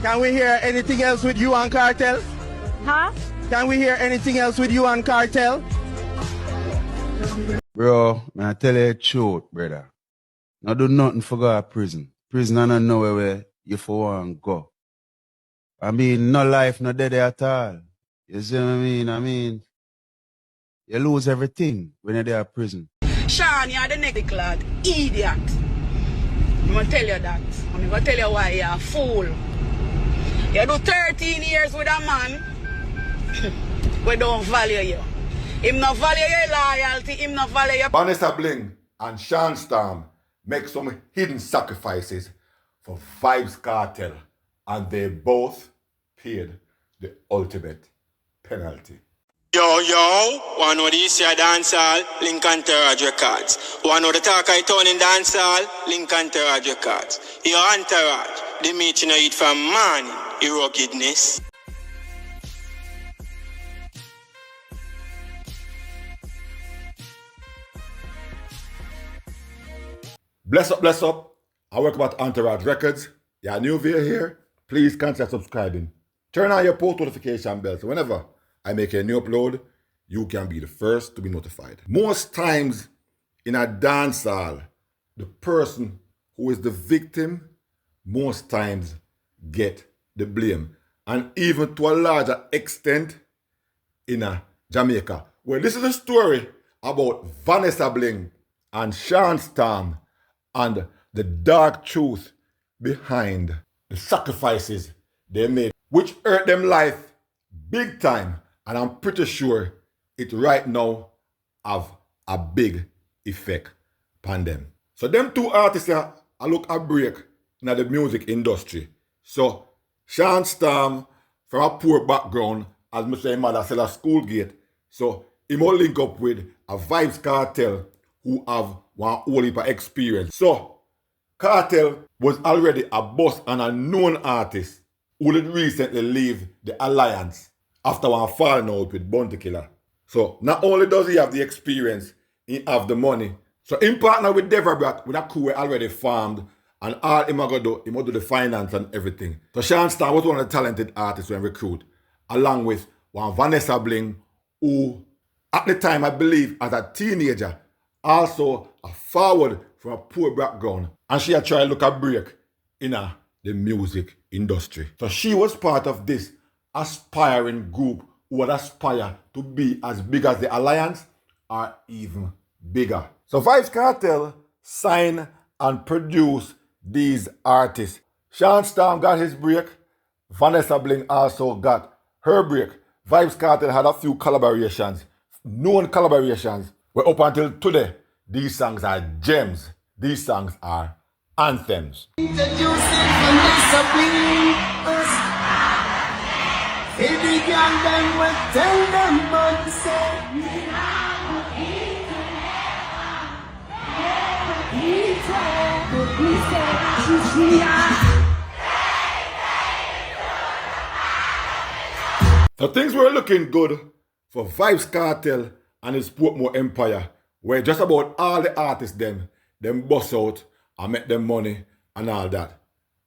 Can we hear anything else with you and Kartel? Huh? Can we hear anything else with you and Kartel? Bro, I tell you the truth, brother. I do nothing for go to prison. Prison I don't know where you for want go. I mean, no life, no dead at all. You see what I mean? You lose everything when you're there at prison. Sean, you're the next lad. Idiot. I'm going to tell you that. I'm going to tell you why you're a fool. You do 13 years with a man we don't value you. Him not value your loyalty, him not value your... Vanessa Bling and Sean Storm make some hidden sacrifices for Vybz Kartel, and they both paid the ultimate penalty. Yo, one of these here dancehall, Lincoln Terrage Records. One of the talk I turn in dancehall, Lincoln Terrage Records. Your entourage, the meat you know eat from morning, your ruggedness. Bless up. I work about Entourage Records. You're new via here, please consider subscribing. Turn on your post notification bell so whenever I make a new upload, you can be the first to be notified. Most times in a dancehall, the person who is the victim most times get the blame. And even to a larger extent in Jamaica. Well, this is a story about Vanessa Bling and Sean Storm and the dark truth behind the sacrifices they made, which hurt them life big time. And I'm pretty sure it right now have a big effect upon them. So them two artists are look a break in the music industry. So Sean Storm, from a poor background, as me say, mother sell a school gate. So he will link up with a Vybz Kartel who have one whole heap of experience. So Kartel was already a boss and a known artist who did recently leave the alliance after one falling out with Bounty Killer. So not only does he have the experience, he have the money. So in partner with Deverbrat, with a crew already formed, and all him gonna do, he will do the finance and everything. So Sean Storm was one of the talented artists when recruit, along with one Vanessa Bling, who at the time I believe as a teenager, also a forward from a poor background, and she had tried to look a break in the music industry. So she was part of this aspiring group who would aspire to be as big as the Alliance or even bigger. So Vybz Kartel signed and produced these artists. Sean Storm got his break. Vanessa Bling also got her break. Vybz Kartel had a few collaborations, known collaborations, where up until today, these songs are gems. These songs are anthems. Introducing Vanessa Bling. Every girl them will tell them what to say. So things were looking good for Vybz Kartel and his Portmore Empire, where just about all the artists them bust out and make them money and all that.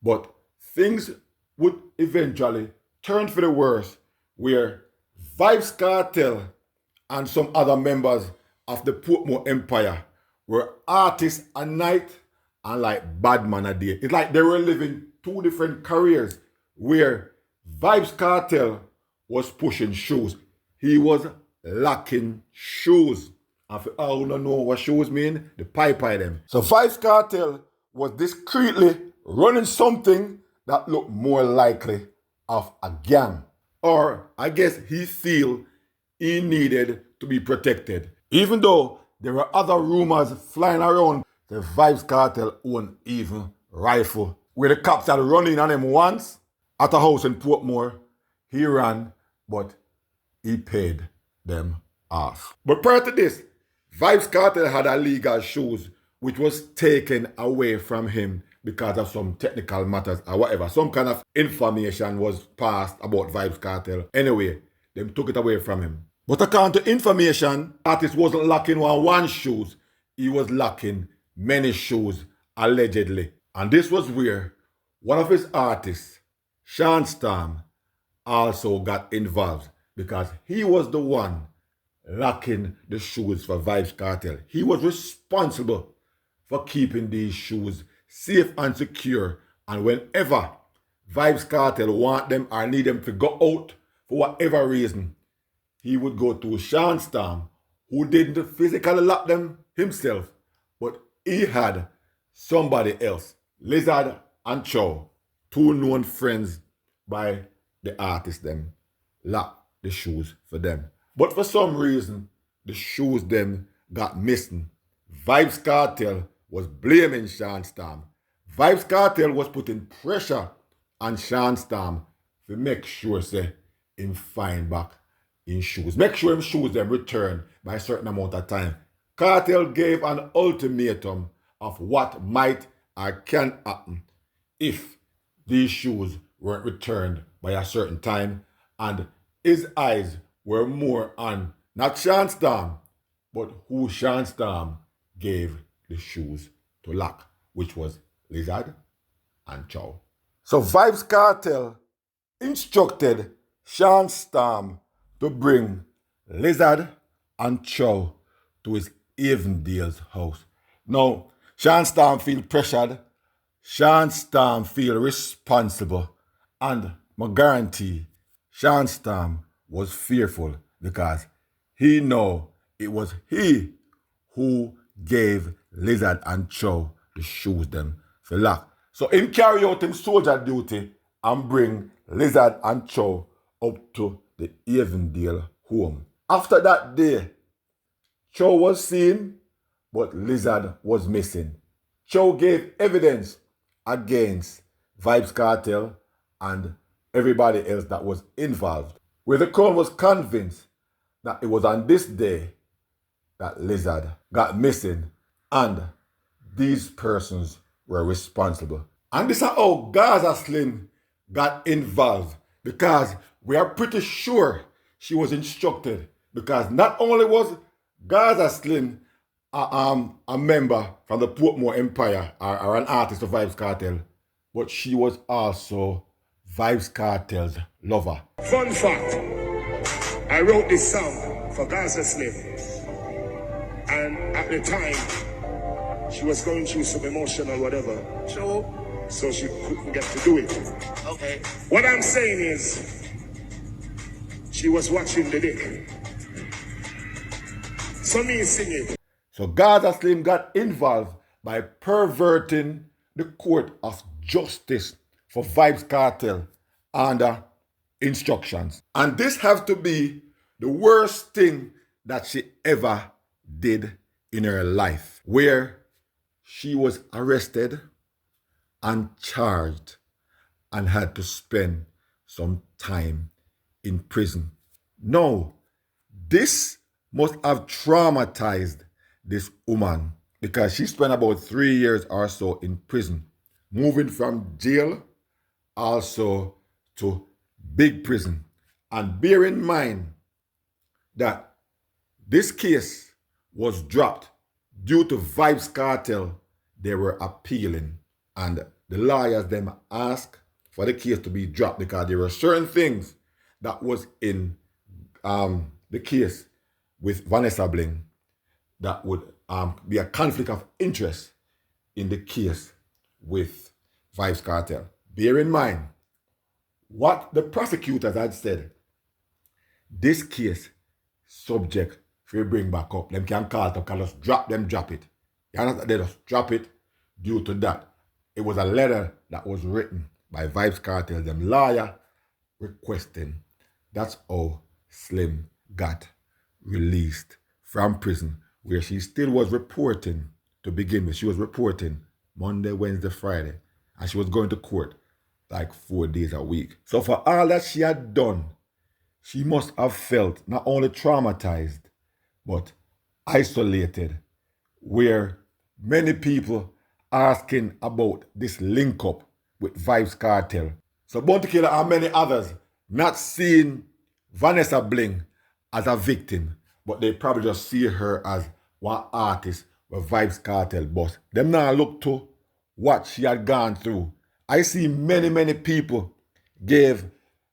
But things would eventually turn for the worse, where Vybz Kartel and some other members of the Portmore Empire were artists at night and like bad man a day. It's like they were living two different careers, where Vybz Kartel was pushing shoes. He was lacking shoes. And for all who don't know what shoes mean, the pipe them. So Vybz Kartel was discreetly running something that looked more likely of a gang. Or I guess he feel he needed to be protected. Even though there were other rumors flying around, the Vybz Kartel owned even rifle. Where the cops had run in on him once at a house in Portmore, he ran, but he paid them off. But prior to this, Vybz Kartel had illegal shoes which was taken away from him because of some technical matters or whatever. Some kind of information was passed about Vybz Kartel. Anyway, they took it away from him. But according to information, artist wasn't lacking one shoes. He was lacking many shoes, allegedly. And this was where one of his artists Sean Storm also got involved because he was the one locking the shoes for Vybz Kartel. He was responsible for keeping these shoes safe and secure. And whenever Vybz Kartel want them or need them to go out for whatever reason, he would go to Sean Storm, who didn't physically lock them himself, but he had somebody else, Lizard and Chow, two known friends by the artist them, lock the shoes for them. But for some reason, the shoes them got missing. Vybz Kartel was blaming Sean Storm. Vybz Kartel was putting pressure on Sean Storm to make sure say him find back in shoes. Make sure him shoes them return by a certain amount of time. Kartel gave an ultimatum of what might or can happen if these shoes weren't returned by a certain time, and his eyes were more on not Sean Storm, but who Sean Storm gave the shoes to lock, which was Lizard and Chow. So Vybz Kartel instructed Sean Storm to bring Lizard and Chow to his Avondale's house. Now, Sean Storm feel pressured, Sean Storm feel responsible, and I guarantee Sean Storm was fearful because he know it was he who gave Lizard and Chow the shoes them for lock. So him carry out him soldier duty and bring Lizard and Chow up to the Avondale home. After that day, Chow was seen, but Lizard was missing. Chow gave evidence against Vybz Kartel and everybody else that was involved, where the Crown was convinced that it was on this day that Lizard got missing and these persons were responsible. And this is how Gaza Slim got involved, because we are pretty sure she was instructed, because not only was Gaza Slim a member from the Portmore Empire or an artist of Vybz Kartel, but she was also Vybz Kartel's lover. Fun fact, I wrote this song for Gaza Slim, and at the time she was going through some emotional whatever, so she couldn't get to do it. Okay. What I'm saying is, she was watching the dick. So me sing it. So Gaza Slim got involved by perverting the court of justice for Vybz Kartel under instructions. And this have to be the worst thing that she ever did in her life, where she was arrested and charged and had to spend some time in prison. Now, this must have traumatized this woman, because she spent about 3 years or so in prison, moving from jail also to big prison. And bear in mind that this case was dropped due to Vybz Kartel. They were appealing, and the lawyers then asked for the case to be dropped because there were certain things that was in the case with Vanessa Bling that would be a conflict of interest in the case with Vybz Kartel. Bear in mind what the prosecutors had said. This case subject for bring back up. Them can call it up, can just drop it. You understand? They just drop it due to that. It was a letter that was written by Vybz Kartel, them lawyer, requesting. That's how Slim got released from prison, where she still was reporting to begin with. She was reporting Monday, Wednesday, Friday, and she was going to court like 4 days a week. So for all that she had done, she must have felt not only traumatized, but isolated, where many people asking about this link up with Vybz Kartel. So Bounty Killer and many others not seeing Vanessa Bling as a victim, but they probably just see her as one artist with Vybz Kartel boss. Them now look to what she had gone through. I see many people gave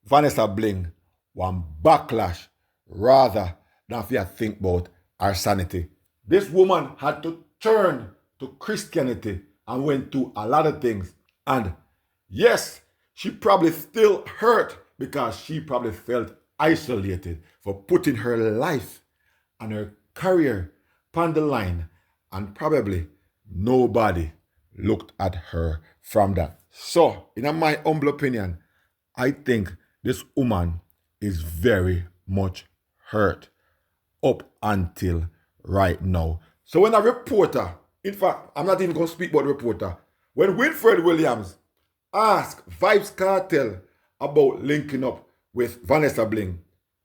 Vanessa Bling one backlash rather than for you think about her sanity. This woman had to turn to Christianity and went through a lot of things. And yes, she probably still hurt because she probably felt isolated for putting her life and her career upon the line, and probably nobody looked at her from that. So, in my humble opinion, I think this woman is very much hurt up until right now. So when a reporter, in fact, I'm not even going to speak about the reporter, when Winfred Williams asked Vybz Kartel about linking up with Vanessa Bling,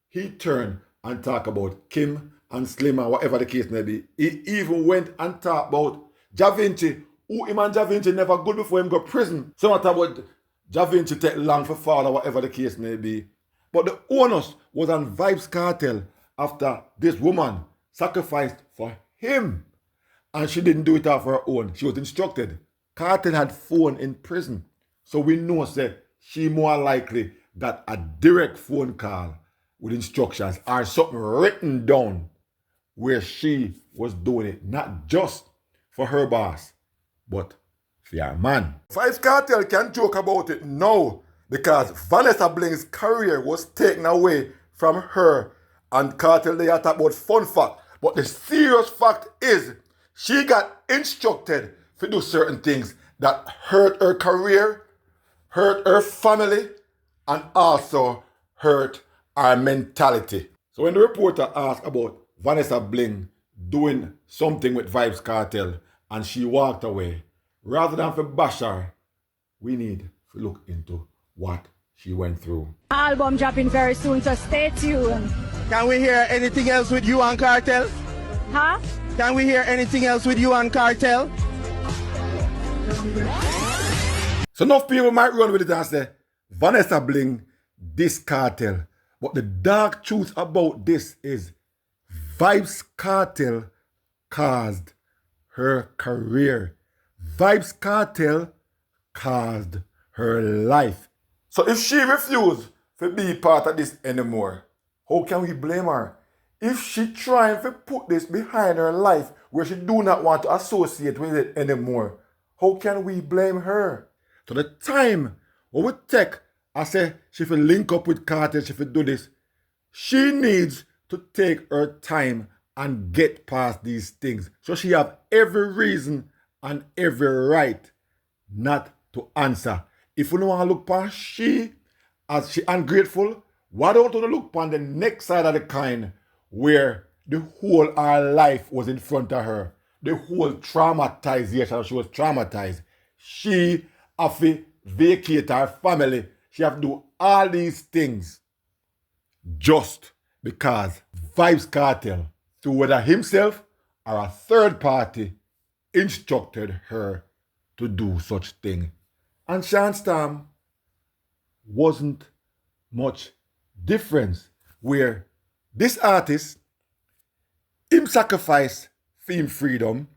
he turned and talked about Kim and Slim or whatever the case may be. He even went and talked about Ja Vinci, who him and Ja Vinci never good before him go prison. So I talk about Ja Vinci take long for fall or whatever the case may be. But the onus was on Vybz Kartel after this woman sacrificed for him. And she didn't do it off her own. She was instructed. Kartel had phone in prison. So we know that she more likely got a direct phone call with instructions or something written down where she was doing it, not just for her boss, but for her man. Vybz Kartel can joke about it now because Vanessa Bling's career was taken away from her, and Kartel they talk about fun fact. But the serious fact is she got instructed to do certain things that hurt her career, hurt her family, and also hurt her mentality. So when the reporter asked about Vanessa Bling doing something with Vybz Kartel and she walked away, rather than for bash her, we need to look into what she went through. Album dropping very soon, so stay tuned. Can we hear anything else with you and Kartel? Huh? Can we hear anything else with you and Kartel? So enough people might run with it and say, Vanessa Bling, this Kartel. But the dark truth about this is Vybz Kartel caused her career. Vybz Kartel caused her life. So if she refused to be part of this anymore, how can we blame her? If she trying to put this behind her life where she do not want to associate with it anymore, how can we blame her? So the time when we take, I say she will link up with Kartel, she will do this, she needs to take her time and get past these things. So she have every reason and every right not to answer. If you don't want to look past she, as she ungrateful, why don't you look upon the next side of the coin where the whole her life was in front of her, the whole traumatization, she was traumatized. She have to vacate her family. She have to do all these things just because Vybz Kartel, through whether himself or a third party, instructed her to do such thing. And Sean Storm wasn't much difference where this artist, him sacrifice for him freedom,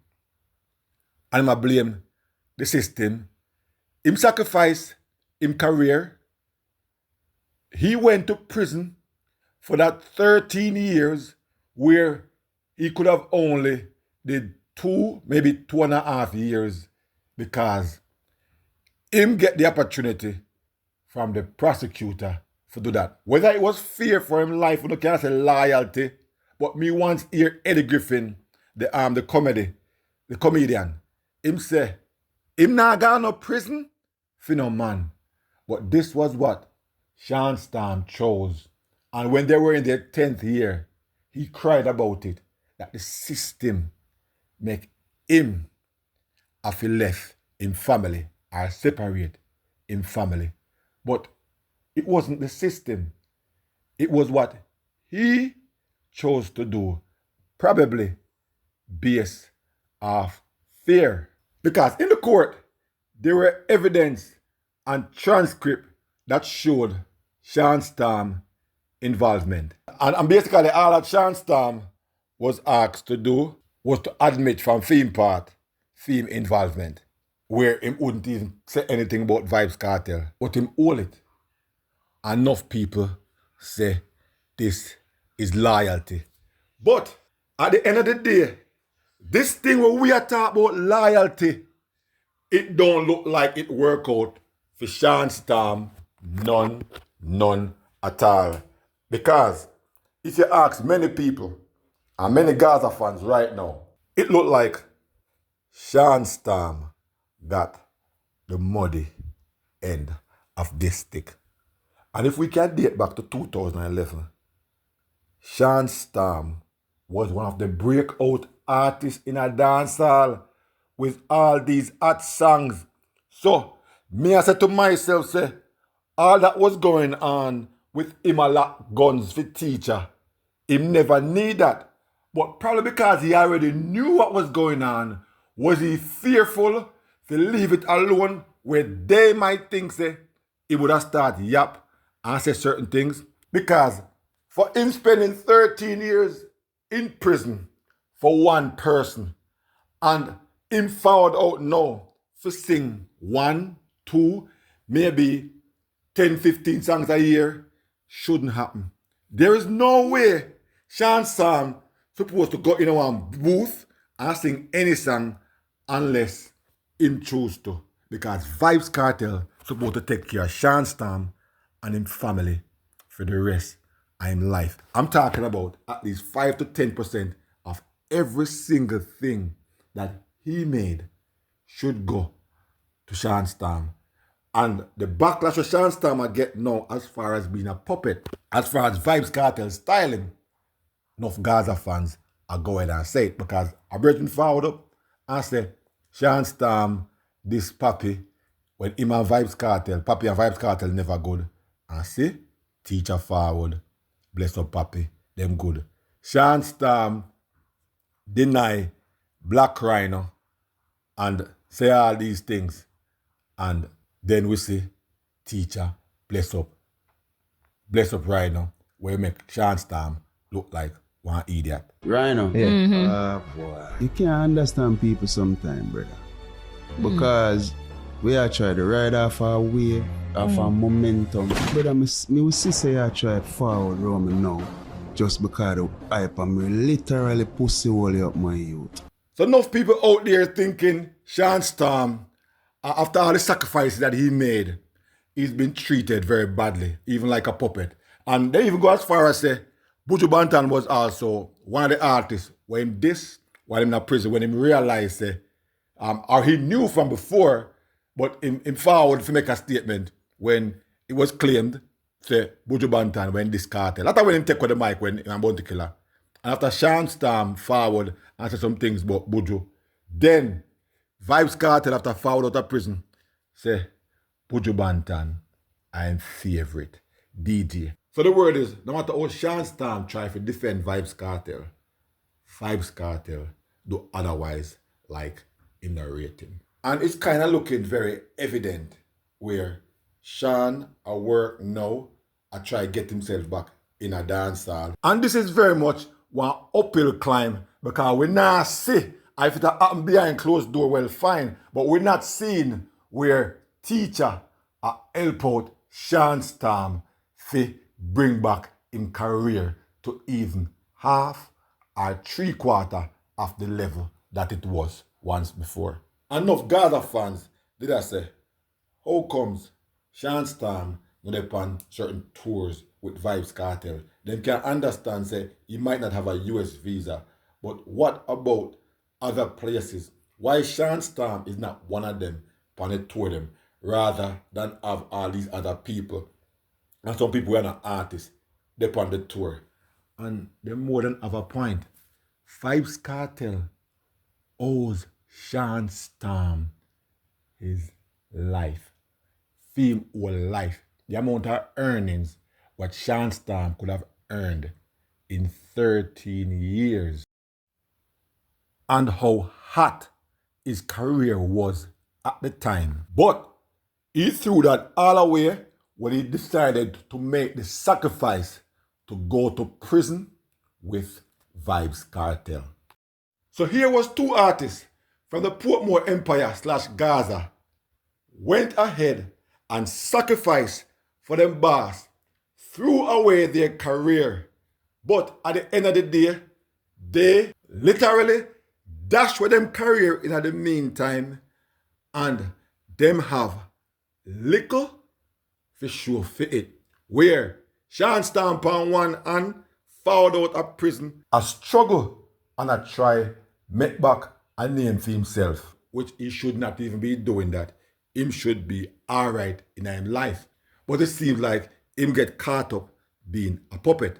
and I blame the system. Him sacrifice him career. He went to prison for that 13 years where he could have only did 2, maybe 2.5 years because him get the opportunity from the prosecutor to do that. Whether it was fear for him life, we can't say loyalty, but me once hear Eddie Griffin, the comedian, him say, him not gone no prison for no man. But this was what Sean Storm chose. And when they were in their 10th year, he cried about it, that the system make him have left in family or separate in family. But it wasn't the system. It was what he chose to do, probably based off fear. Because in the court, there were evidence and transcript that showed Sean Storm involvement. And basically all that Sean Storm was asked to do was to admit from film involvement, where him wouldn't even say anything about Vybz Kartel, but him hold it enough people say this is loyalty. But at the end of the day, this thing where we are talking about loyalty, it don't look like it work out for Sean Storm, none at all. Because if you ask many people and many Gaza fans right now, it look like Sean Storm got the muddy end of this stick. And if we can date back to 2011, Sean Storm was one of the breakout artists in a dancehall with all these hot songs. So, me I said to myself, say, all that was going on with him a lock guns for teacher, him never need that. But probably because he already knew what was going on, was he fearful to leave it alone where they might think, say, he would have started yap and say certain things? Because for him spending 13 years in prison for one person and him found out now to sing 1, 2, maybe 10, 15 songs a year shouldn't happen. There is no way Sean Storm supposed to go in one booth and sing any song unless him choose to. Because Vybz Kartel supposed to take care of Sean Storm and him family for the rest of him life. I'm talking about at least 5 to 10% of every single thing that he made should go to Sean Storm. And the backlash of Sean Storm I get now as far as being a puppet, as far as Vybz Kartel styling, enough Gaza fans are going and say it because I bring forward up and say, Sean Storm, this Papi, when him and Vybz Kartel, Papi and Vybz Kartel never good. And see, teacher forward, bless up Papi, them good. Sean Storm deny Black Rhino and say all these things. And then we see teacher, bless up Rhino, where make Sean Storm look like one idiot. Rhino. Yeah. Boy. You can't understand people sometimes, brother. Because we are trying to ride off our wave, off our momentum. Brother, me will see say I try forward round me now. Just because of hype and me literally pussy wally up my youth. So enough people out there thinking Sean Storm, after all the sacrifices that he made, he's been treated very badly, even like a puppet. And they even go as far as say, Buju Banton was also one of the artists when this, while in prison, when he realized, or he knew from before, but in forward to make a statement when it was claimed, say, Buju Banton when this Kartel. That's when he take with the mic when I'm about to kill her. And after Sean Storm forward and said some things about Buju, then Vybz Kartel after forward out of prison, say, Buju Banton, I'm favorite DJ. So the word is, no matter how Sean Storm try to defend Vybz Kartel do otherwise like in the rating. And it's kind of looking very evident where Sean at work now I try to get himself back in a dance hall. And this is very much one uphill climb because we not see if it happen behind closed door, well fine, but we're not seeing where teacher help out Sean Storm to bring back in career to even half or 3/4 of the level that it was once before. Enough Gaza fans did I say, how comes Sean Storm not upon certain tours with Vybz Kartel? Them can understand say he might not have a US visa, but what about other places? Why Sean Storm is not one of them on a tour them rather than have all these other people? And some people who are not artists, they're on the tour. And they more than have a point. Vybz Kartel owes Sean Storm his life. Film whole life. The amount of earnings what Sean Storm could have earned in 13 years. And how hot his career was at the time. But he threw that all away when he decided to make the sacrifice to go to prison with Vybz Kartel. So here was two artists from the Portmore Empire / Gaza went ahead and sacrificed for them boss threw away their career. But at the end of the day, they literally dash with them career in the meantime, and them have little for show for it. Where Sean Stamp on one hand, found out of prison, a struggle and a try make back a name for himself, which he should not even be doing that. Him should be alright in his life. But it seems like him get caught up being a puppet.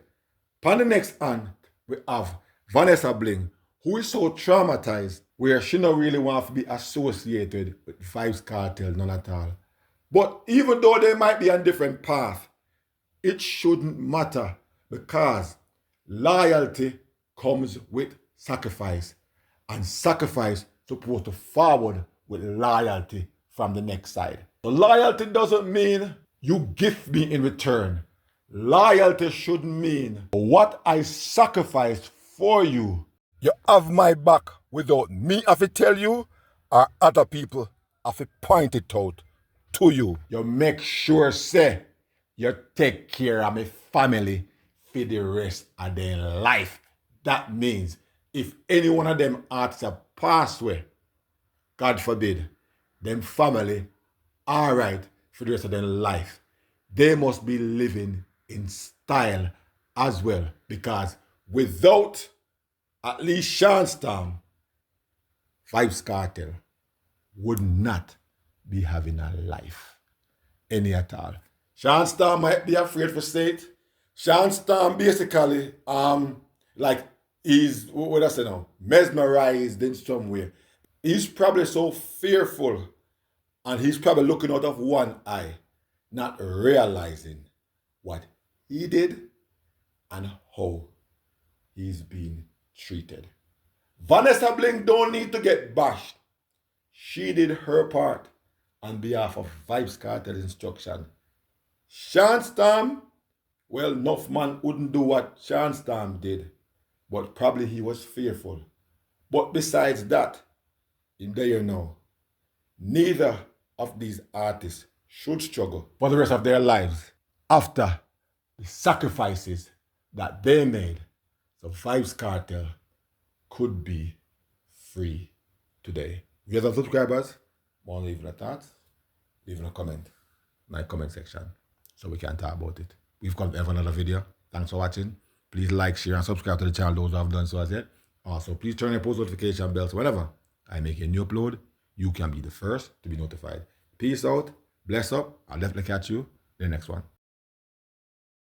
On the next hand, we have Vanessa Bling, who is so traumatized where she don't really want to be associated with Vybz Kartel, none at all. But even though they might be on different path, it shouldn't matter because loyalty comes with sacrifice, and sacrifice supposed to forward with loyalty from the next side. So loyalty doesn't mean you give me in return. Loyalty should mean what I sacrificed for you. You have my back without me have to tell you, or other people have to point it out to you. You make sure, say, you take care of my family for the rest of their life. That means if any one of them artists have passed away, God forbid, them family, all right, for the rest of their life, they must be living in style as well, because without at least Sean Stamp, Vybz Kartel would not be having a life any at all. Sean Stamp might be afraid for state. Sean Stamp basically, like he's, what I say now, mesmerized in some way. He's probably so fearful and he's probably looking out of one eye, not realizing what he did and how he's being treated. Vanessa Bling don't need to get bashed. She did her part on behalf of Vybz Kartel's instruction. Sean Stamp, well, enough man wouldn't do what Sean Stamp did, but probably he was fearful. But besides that, in there now, neither of these artists should struggle for the rest of their lives after the sacrifices that they made. So Vybz Kartel could be free today. If you have subscribers, want to leave a thought, leave a comment in my comment section so we can talk about it. We've got another video. Thanks for watching. Please like, share, and subscribe to the channel, those who have done so as yet. Also, please turn your post notification bell so whenever I make a new upload, you can be the first to be notified. Peace out, bless up, I'll definitely catch you in the next one.